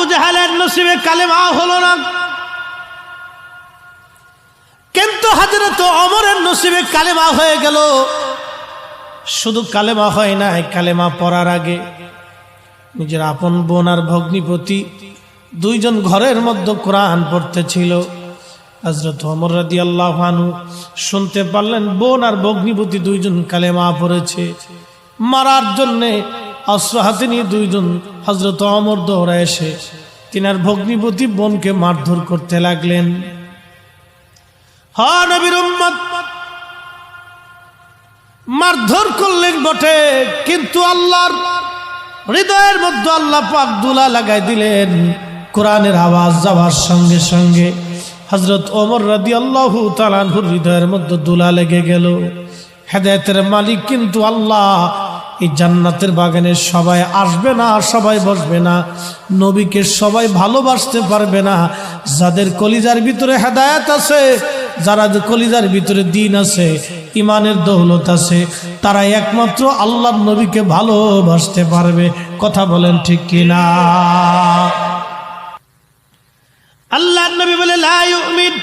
আবু জাহেলের নসিবে কালেমা হলো না, কিন্তু হযরত ওমরের নসিবে কালেমা হয়ে গেল। শুধু কালেমা হয় না, কালেমা পড়ার আগে নিজের আপন বোন আর ভগ্নিপতি দুইজন ঘরের মধ্যে কোরআন পড়তেছিল। হযরত ওমর রাদিয়াল্লাহু আনহু শুনতে পারলেন বোন আর ভগ্নিপতি দুইজন কালেমা পড়েছে। মারার জন্য অস্ত্র হাতে নিয়ে দুইজন হযরত ওমর দৌড়ায় এসে তিনার ভগ্নিপতি বোনকে মারধর করতে লাগলেন। হ্যাঁ, নবীর উম্মত মারধর করলেন বটে, কিন্তু আল্লাহর হৃদয়ের মধ্যে আল্লাহ পাক দুলা লাগাই দিলেন। কোরআনের আওয়াজ যাওয়ার সঙ্গে সঙ্গে হযরত ওমর রাদিয়াল্লাহু তাআলা আনহুর হৃদয়ের মধ্যে দুলা লেগে গেল। হেদায়েতের মালিক কিন্তু আল্লাহ। এই জান্নাতের বাগানে সবাই আসবে না, সবাই বসবে না, নবীকে সবাই ভালোবাসতে পারবে না। যাদের কলিজার ভিতরে হেদায়েত আছে, যারা কলিজার ভিতরে দ্বীন আছে, ইমানের দৌলত আছে, তারা একমাত্র আল্লাহর নবীকে ভালোবাসতে পারবে। কথা বলেন ঠিক কিনা? আল্লাহর নবী বলে লা ইউমিন